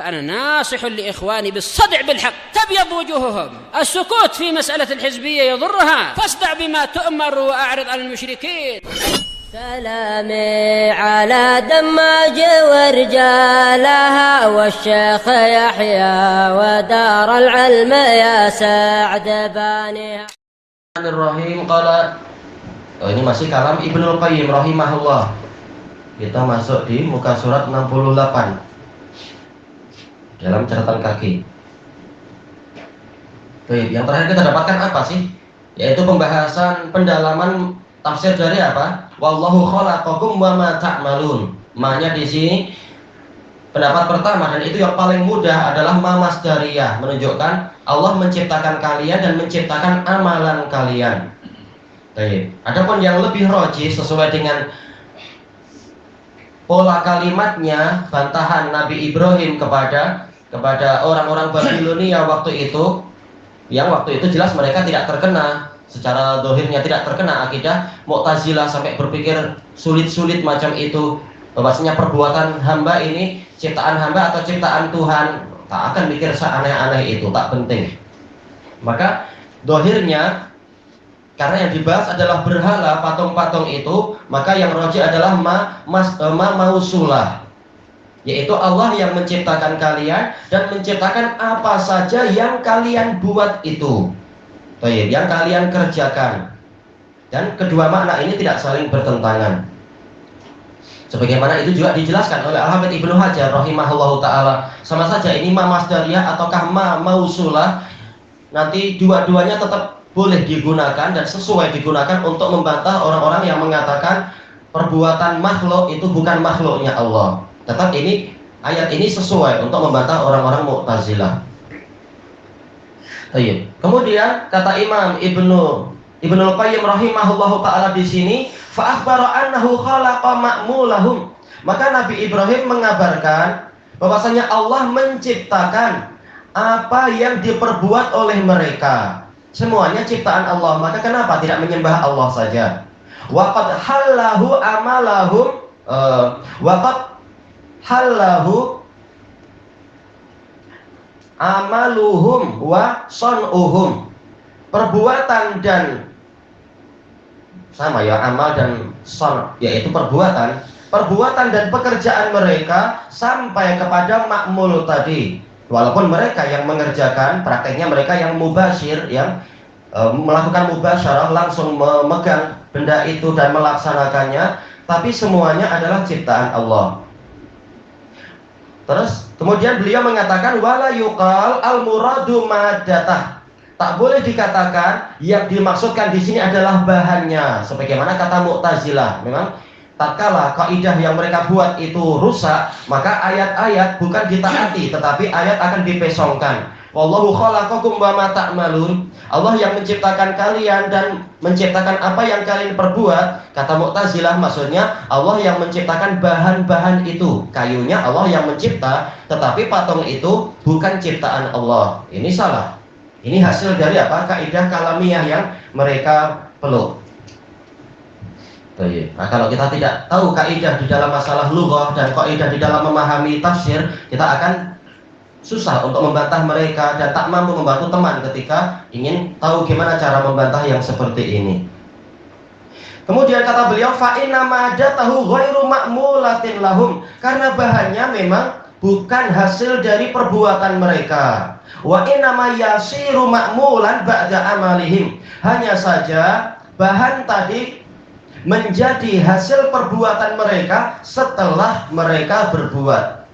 فأنا ناصح لإخواني بالصدع بالحق تبيض وجوههم. السكوت في مسألة الحزبية يضرها، فاصدع بما تؤمر وأعرض عن المشركين. سلامي على دماج ورجالها والشيخ يحيى ودار العلم يا سعد بانيها. Bismillahirrahmanirrahim. Ini masih kalam Ibnul Qayyim rahimahullah. Kita masuk di muka surat 68 dalam catatan kaki. Baik, yang terakhir kita dapatkan apa sih? Yaitu pembahasan pendalaman tafsir dari apa? Wallahu khalaqakum wa ma ta'malun. Maknanya di sini pendapat pertama, dan itu yang paling mudah, adalah ma masdariyah, menunjukkan Allah menciptakan kalian dan menciptakan amalan kalian. Baik. Adapun yang lebih rajih sesuai dengan pola kalimatnya, bantahan Nabi Ibrahim kepada orang-orang Babilonia waktu itu, yang waktu itu jelas mereka tidak terkena, secara zahirnya tidak terkena akidah Mu'tazilah sampai berpikir sulit-sulit macam itu, bahwasanya perbuatan hamba ini ciptaan hamba atau ciptaan Tuhan, tak akan mikir seaneh-aneh itu, tak penting. Maka zahirnya, karena yang dibahas adalah berhala, patung-patung itu, maka yang rajih adalah ma mausulah, yaitu Allah yang menciptakan kalian dan menciptakan apa saja yang kalian buat itu, baik, yang kalian kerjakan. Dan kedua makna ini tidak saling bertentangan. Sebagaimana itu juga dijelaskan oleh Al-Hafidz Ibnu Hajar rahimahullahu taala. Sama saja ini ma masdariyah ataukah ma mausulah, nanti dua-duanya tetap boleh digunakan dan sesuai digunakan untuk membantah orang-orang yang mengatakan perbuatan makhluk itu bukan makhluknya Allah. Tetap ini ayat ini sesuai untuk membantah orang-orang Mu'tazilah. Kemudian kata Imam Ibnul Qayyim rahimahullahu taala di sini, fa akhbara annahu khalaqa ma'mulahum. Maka Nabi Ibrahim mengabarkan bahwasanya Allah menciptakan apa yang diperbuat oleh mereka. Semuanya ciptaan Allah, maka kenapa tidak menyembah Allah saja? Waqad halahu amalahum waqad halahu amaluhum wa son'uhum. Perbuatan dan sama ya, amal dan son, yaitu perbuatan dan pekerjaan mereka sampai kepada makmul tadi. Walaupun mereka yang mengerjakan, prakteknya mereka yang mubasyir, yang melakukan mubasyarah, langsung memegang benda itu dan melaksanakannya, tapi semuanya adalah ciptaan Allah. Terus kemudian beliau mengatakan wala yuqal al muradu maddatah. Tak boleh dikatakan yang dimaksudkan di sini adalah bahannya, sebagaimana kata Mu'tazilah. Memang tatkala kaidah yang mereka buat itu rusak, maka ayat-ayat bukan ditaati, tetapi ayat akan dipesongkan. Wallahu khalaqakum wa ma ta'malun. Allah yang menciptakan kalian dan menciptakan apa yang kalian perbuat. Kata Mu'tazilah, maksudnya Allah yang menciptakan bahan-bahan itu. Kayunya Allah yang mencipta, tetapi patung itu bukan ciptaan Allah. Ini salah. Ini hasil dari apa? Kaidah kalamiyah yang mereka peluk. Nah, kalau kita tidak tahu kaidah di dalam masalah lughah dan kaidah di dalam memahami tafsir, kita akan susah untuk membantah mereka dan tak mampu membantu teman ketika ingin tahu gimana cara membantah yang seperti ini. Kemudian kata beliau, fa inna madatahu ghairu ma'mulatin lahum, karena bahannya memang bukan hasil dari perbuatan mereka. Wa inna ma yasiru ma'mulan ba'da amalihim, hanya saja bahan tadi menjadi hasil perbuatan mereka setelah mereka berbuat.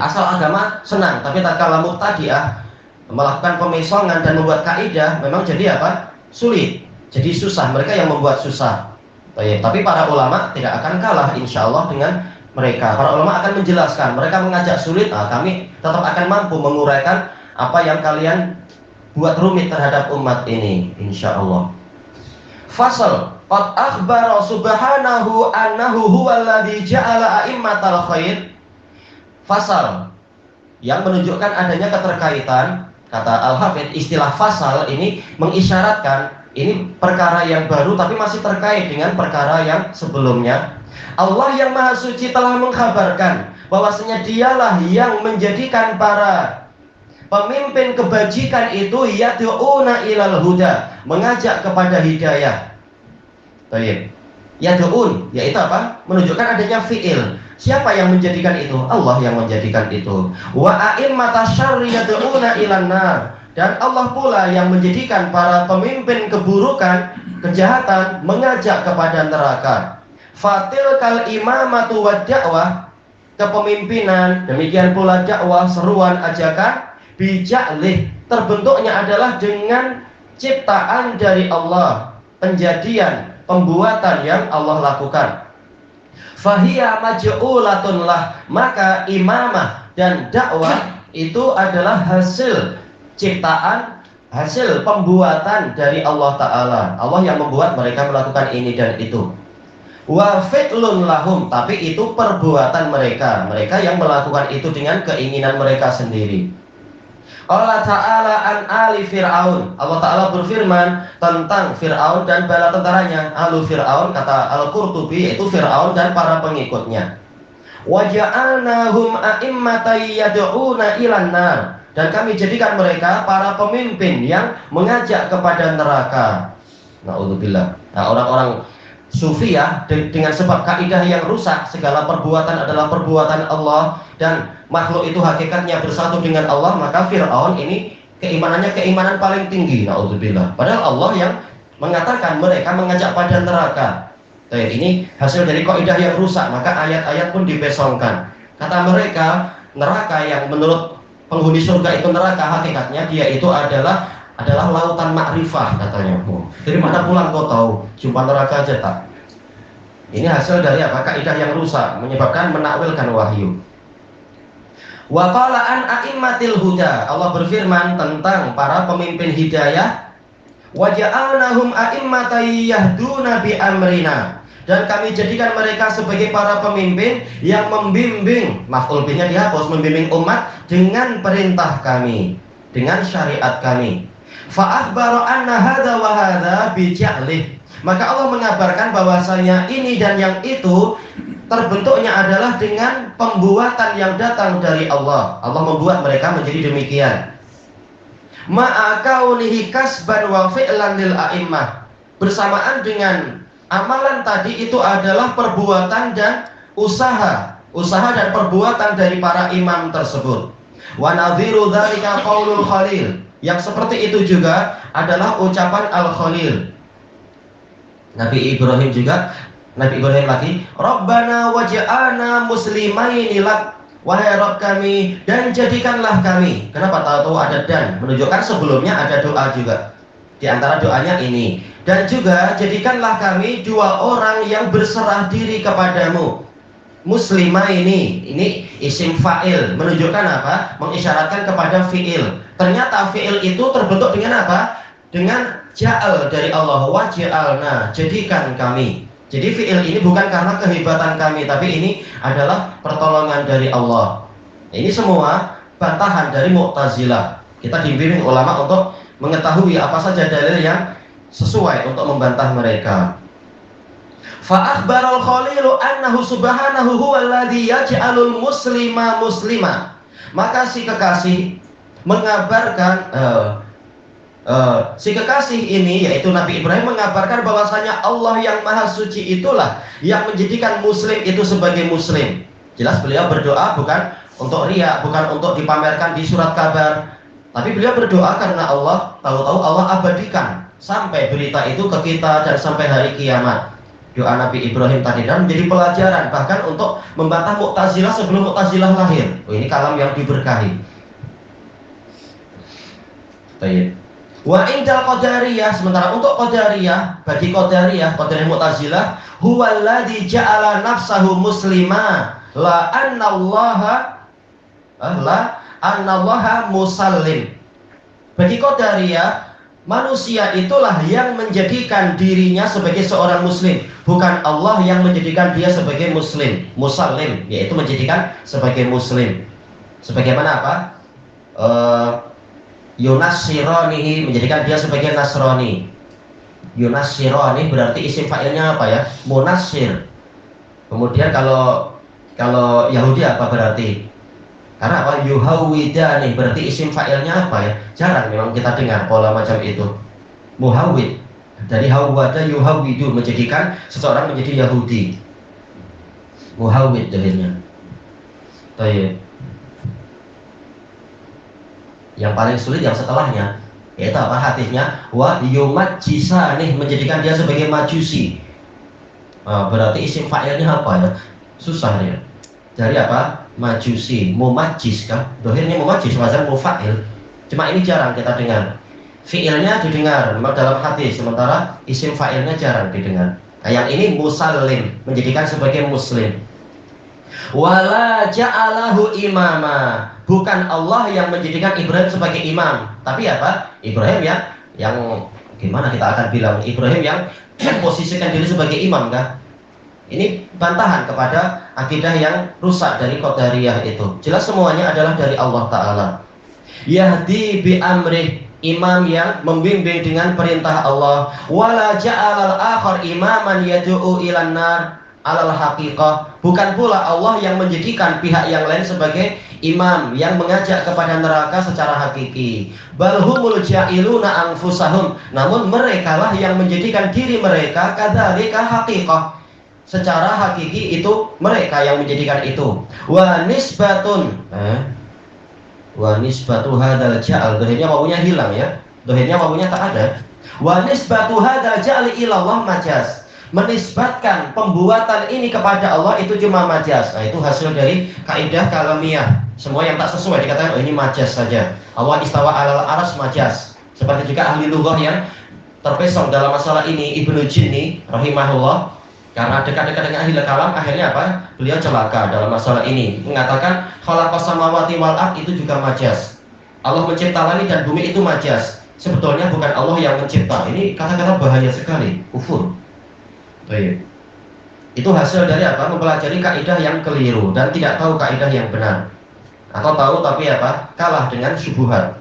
Asal agama senang, tapi tatkala mubtadi'ah melakukan pemesongan dan membuat kaidah, memang jadi apa? Sulit, jadi susah. Mereka yang membuat susah. Tapi para ulama tidak akan kalah insya Allah dengan mereka. Para ulama akan menjelaskan. Mereka mengajak sulit, kami tetap akan mampu menguraikan apa yang kalian buat rumit terhadap umat ini insya Allah. Fasal qad akhbara subhanahu annahu huwallazi ja'ala a'immatal khair. Fasal yang menunjukkan adanya keterkaitan. Kata Al-Hafidz, istilah fasal ini mengisyaratkan ini perkara yang baru tapi masih terkait dengan perkara yang sebelumnya. Allah yang Maha Suci telah mengkhabarkan bahwasanya dialah yang menjadikan para pemimpin kebajikan itu yad'una ilal huda, mengajak kepada hidayah. Baik. Yad'un yaitu apa? Menunjukkan adanya fi'il. Siapa yang menjadikan itu? Allah yang menjadikan itu. Wa a'immata syarri yad'una ilan nar. Dan Allah pula yang menjadikan para pemimpin keburukan, kejahatan mengajak kepada neraka. Fatil kal imamatu wad da'wah, kepemimpinan, demikian pula dakwah, seruan, ajakan, bijalih, terbentuknya adalah dengan ciptaan dari Allah, penjadian, pembuatan yang Allah lakukan. Fahiya maj'ulatun lah, maka imamah dan dakwah itu adalah hasil ciptaan, hasil pembuatan dari Allah Ta'ala. Allah yang membuat mereka melakukan ini dan itu. Wa fi'lun lahum, tapi itu perbuatan mereka, mereka yang melakukan itu dengan keinginan mereka sendiri. Allah Ta'ala an ali Fir'aun, Allah Ta'ala berfirman tentang Fir'aun dan bala tentaranya. Alu Fir'aun, kata Al-Qurtubi, yaitu Fir'aun dan para pengikutnya. Wa ja'alnahum a'immatan yad'una ilan nar, dan kami jadikan mereka para pemimpin yang mengajak kepada neraka. Na'udzubillah. Nah, orang-orang sufi ya, dengan sebab kaidah yang rusak, segala perbuatan adalah perbuatan Allah dan makhluk itu hakikatnya bersatu dengan Allah, maka Fir'aun ini keimanannya keimanan paling tinggi. Na'udzubillah. Padahal Allah yang mengatakan mereka mengajak pada neraka. Ini hasil dari kaidah yang rusak, maka ayat-ayat pun dibesongkan. Kata mereka, neraka yang menurut penghuni surga itu neraka, hakikatnya dia itu adalah lautan makrifah katanya. Dari mana pulang kau tahu? Jumpa neraka aja tak? Ini hasil dari apa? Kaidah yang rusak, menyebabkan menakwilkan wahyu. Wa qala an a'immatil huda, Allah berfirman tentang para pemimpin hidayah. Wa ja'alnahum a'immatan yahduna bi amrina, dan kami jadikan mereka sebagai para pemimpin yang membimbing, maf'ul bihnya dihapus, membimbing umat dengan perintah kami, dengan syariat kami. Fa akhbara anna hadza wa hadza bi ja'lih, maka Allah mengabarkan bahwasanya ini dan yang itu terbentuknya adalah dengan pembuatan yang datang dari Allah. Allah membuat mereka menjadi demikian. Ma'akaunihi kasban wa fi'lan lil a'immah, bersamaan dengan amalan tadi itu adalah perbuatan dan usaha dan perbuatan dari para imam tersebut. Wa nadhiru dzalika qaulul Khalil, yang seperti itu juga adalah ucapan Al-Khalil. Nabi Ibrahim juga, Nabi Ibrahim lagi, Rabbana waj'alna muslimaini lak, wahai Rabb kami, dan jadikanlah kami. Kenapa tahu ada dan? Menunjukkan sebelumnya ada doa juga. Di antara doanya ini, dan juga jadikanlah kami dua orang yang berserah diri kepadamu. Muslimah ini isim fa'il, menunjukkan apa? Mengisyaratkan kepada fi'il. Ternyata fi'il itu terbentuk dengan apa? Dengan ja'al dari Allah, waj'alna, jadikan kami. Jadi fi'il ini bukan karena kehebatan kami, tapi ini adalah pertolongan dari Allah. Ini semua bantahan dari Mu'tazilah. Kita dibimbing ulama untuk mengetahui apa saja dalil yang sesuai untuk membantah mereka. Fa akhbaral Khalilu annahu subhanahu huwallazi yaj'alul muslima muslima. Maka si kekasih mengabarkan si kekasih ini, yaitu Nabi Ibrahim, mengabarkan bahwasanya Allah yang maha suci itulah yang menjadikan muslim itu sebagai muslim. Jelas beliau berdoa bukan untuk riya, bukan untuk dipamerkan di surat kabar, tapi beliau berdoa karena Allah, tahu-tahu Allah abadikan sampai berita itu ke kita dan sampai hari kiamat. Doa Nabi Ibrahim tadi dan menjadi pelajaran bahkan untuk membantah Mu'tazilah sebelum Mu'tazilah lahir. Ini kalam yang diberkahi. Baik. Wa indal qadariyah, sementara untuk qadariyah, bagi qadariyah Mu'tazilah, huwallazi ja'ala nafsahu muslima la annallaha musallim. Bagi qadariyah, manusia itulah yang menjadikan dirinya sebagai seorang muslim, bukan Allah yang menjadikan dia sebagai muslim, musallim, yaitu menjadikan sebagai muslim. Sebagaimana apa? Yunassironihi, menjadikan dia sebagai Nasrani. Yunassironi berarti isim fa'ilnya apa ya? Munassir. Kemudian kalau Kalau Yahudi apa berarti? Karena apa? Yuhawidani, berarti isim fa'ilnya apa ya? Jarang memang kita dengar pola macam itu. Muhawid, dari hawwada yuhawidu, menjadikan seseorang menjadi Yahudi. Muhawid dalilnya. Baik. Yang paling sulit yang setelahnya, yaitu apa hadisnya? Wa yumajjisani, menjadikan dia sebagai majusi. Berarti isim fa'ilnya apa ya? Susah ya. Dari apa? Majusi, mumajjis kan? Dohirnya mumajjis, wazan mufa'il. Cuma ini jarang kita dengar. Fi'ilnya didengar dalam hadis, sementara isim fa'ilnya jarang didengar. Nah, yang ini musallim, menjadikan sebagai muslim. Wala ja'alahu imama, bukan Allah yang menjadikan Ibrahim sebagai imam, tapi apa? Ibrahim yang gimana kita akan bilang? Ibrahim yang posisikan diri sebagai imam kan? Ini bantahan kepada akidah yang rusak dari Qadariyah itu. Jelas semuanya adalah dari Allah Ta'ala. Yahdi bi amrih, imam yang membimbing dengan perintah Allah. Wala ja'alal akhar imaman yad'u ilan nar alal haqiqah, bukan pula Allah yang menjadikan pihak yang lain sebagai imam yang mengajak kepada neraka secara hakiki. Bal humul ja'iluna anfusahum, namun merekalah yang menjadikan diri mereka kadzalika haqiqah, secara hakiki itu mereka yang menjadikan itu. Wa nisbatun wa nisbatu hadzal ja'al, dohirnya wawunya hilang ya, dohirnya wawunya tak ada. Wa nisbatu hadzal ja'al ila Allah majaz, menisbatkan pembuatan ini kepada Allah itu cuma majaz. Nah, itu hasil dari kaidah kalamiyah. Semua yang tak sesuai dikatakan ini majaz saja. Allah istawa alal arsy majaz. Seperti juga ahli lughah yang terpesong dalam masalah ini, Ibnu Jinni rahimahullah, karena dekat-dekat dengan ahli kalam, akhirnya apa? Beliau celaka dalam masalah ini, mengatakan khalaqas samawati wal ard itu juga majaz. Allah mencipta langit dan bumi itu majaz. Sebetulnya bukan Allah yang mencipta. Ini kata-kata bahaya sekali, kufur. Baik. Itu hasil dari apa? Mempelajari kaidah yang keliru dan tidak tahu kaidah yang benar. Atau tahu tapi apa? Kalah dengan syubhat.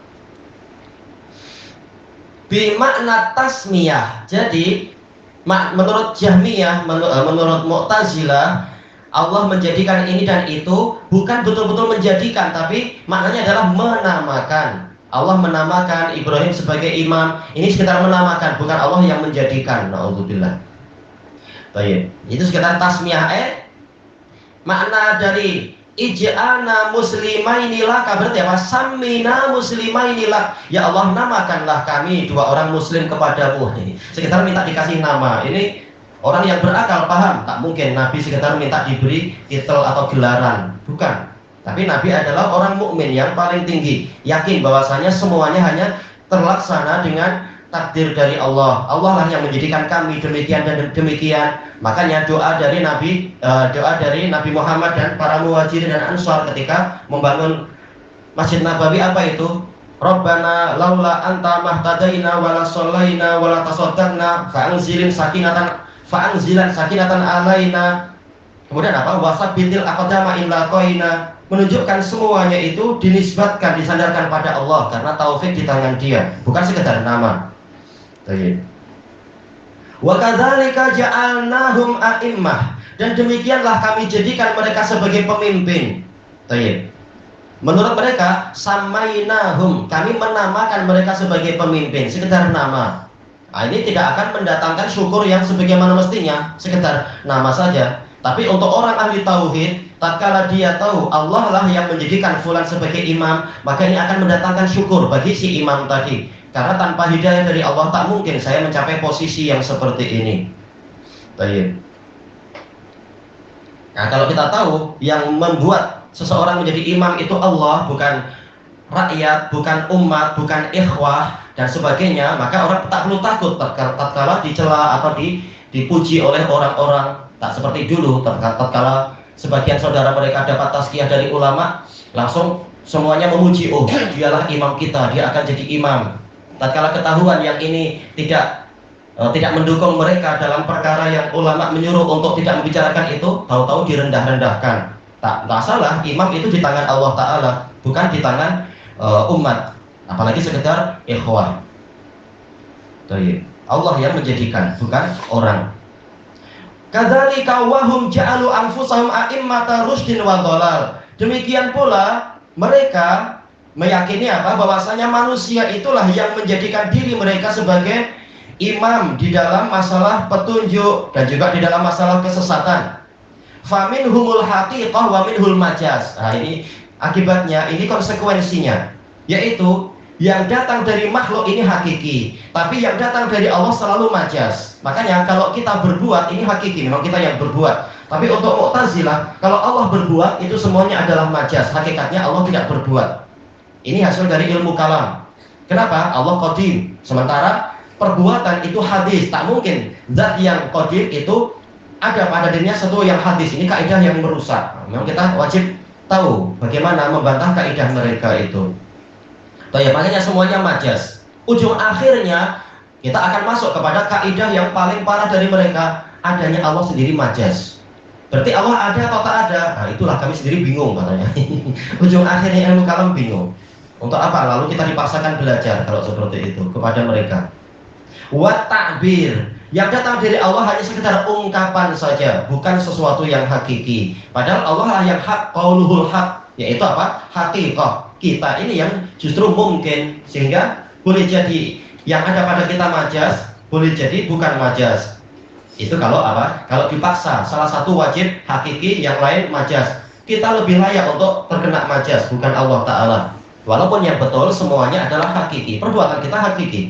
Bi makna tasmiyah. Jadi menurut Jahmiyah, menurut Mu'tazilah, Allah menjadikan ini dan itu bukan betul-betul menjadikan, tapi maknanya adalah menamakan. Allah menamakan Ibrahim sebagai imam. Ini sekitar menamakan, bukan Allah yang menjadikan. Na'udzubillah. Baik, itu sekitar tasmiyah. Makna dari ij'alna muslimainillah, berarti apa? Sammina muslimainillah, ya Allah namakanlah kami dua orang muslim kepadamu. Ini sekitar minta dikasih nama. Ini orang yang berakal paham, tak mungkin Nabi sekitar minta diberi titel atau gelaran, bukan. Tapi Nabi adalah orang mukmin yang paling tinggi, yakin bahwasanya semuanya hanya terlaksana dengan takdir dari Allah. Allah lah yang menjadikan kami demikian dan demikian. Makanya doa dari Nabi Muhammad dan para muhajirin dan ansar ketika membangun Masjid Nabawi apa itu? Rabbana laula anta mahtadaina wala shallaina wala tasaddaqna fa'anzilan sakinatan alaina. Kemudian apa? Wasabbitil aqdama in laqaina. Menunjukkan semuanya itu dinisbatkan, disandarkan pada Allah karena taufik di tangan Dia, bukan sekedar nama. Wa kadzalika ja'alnahum a'immah, dan demikianlah kami jadikan mereka sebagai pemimpin. Menurut mereka samainahum, kami menamakan mereka sebagai pemimpin, sekedar nama. Nah, ini tidak akan mendatangkan syukur yang sebagaimana mestinya, sekedar nama saja. Tapi untuk orang ahli tauhid, tatkala dia tahu Allah lah yang menjadikan fulan sebagai imam, maka ini akan mendatangkan syukur bagi si imam tadi. Karena tanpa hidayah dari Allah tak mungkin saya mencapai posisi yang seperti ini. Baik. Nah, kalau kita tahu yang membuat seseorang menjadi imam itu Allah, bukan rakyat, bukan umat, bukan ikhwah dan sebagainya, maka orang tak perlu takut tatkala dicela atau dipuji oleh orang-orang. Tak seperti dulu tatkala sebagian saudara mereka dapat tazkiyah dari ulama, langsung semuanya memuji, oh dialah imam kita, dia akan jadi imam. Tatkala ketahuan yang ini tidak mendukung mereka dalam perkara yang ulama menyuruh untuk tidak membicarakan itu, tahu-tahu direndah-rendahkan. Tak salah, imam itu di tangan Allah Ta'ala, bukan di tangan umat, apalagi sekedar ikhwah. Allah yang menjadikan, bukan orang. Kadzalika wa hum ja'alu anfusahum a'immata rusydin wa dhalal. Demikian pula mereka meyakini apa? Bahwasanya manusia itulah yang menjadikan diri mereka sebagai imam di dalam masalah petunjuk dan juga di dalam masalah kesesatan. Faminhumul haqiqah wa minhul majaz. Nah, ini akibatnya, ini konsekuensinya, yaitu yang datang dari makhluk ini hakiki, tapi yang datang dari Allah selalu majaz. Makanya kalau kita berbuat ini hakiki, memang kita yang berbuat. Tapi untuk Mu'tazilah, kalau Allah berbuat itu semuanya adalah majaz. Hakikatnya Allah tidak berbuat. Ini hasil dari ilmu kalam. Kenapa? Allah qadim, sementara perbuatan itu hadis. Tak mungkin zat yang qadim itu ada pada dirinya satu yang hadis. Ini kaidah yang merusak. Memang kita wajib tahu bagaimana membantah kaidah mereka itu. Ya, makanya semuanya majaz. Ujung akhirnya kita akan masuk kepada kaidah yang paling parah dari mereka, adanya Allah sendiri majaz. Berarti Allah ada atau tak ada? Nah, itulah kami sendiri bingung katanya. Ujung akhirnya ilmu kalam bingung. Untuk apa? Lalu kita dipaksakan belajar kalau seperti itu kepada mereka. Wa ta'bir, yang datang dari Allah hanya sekedar ungkapan saja, bukan sesuatu yang hakiki. Padahal Allah lah yang hak, qauluhul haq, yaitu apa? Haqiqah. Kita ini yang justru mungkin, sehingga boleh jadi yang ada pada kita majaz, boleh jadi bukan majaz. Itu kalau apa? Kalau dipaksa, salah satu wajib hakiki, yang lain majaz. Kita lebih layak untuk terkena majaz, bukan Allah Ta'ala. Walaupun yang betul semuanya adalah hakiki, perbuatan kita hakiki.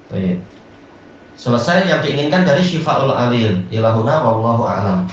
Baik. Selesai yang diinginkan dari Syifaul Alil. Ilahuna wallahu a'lam.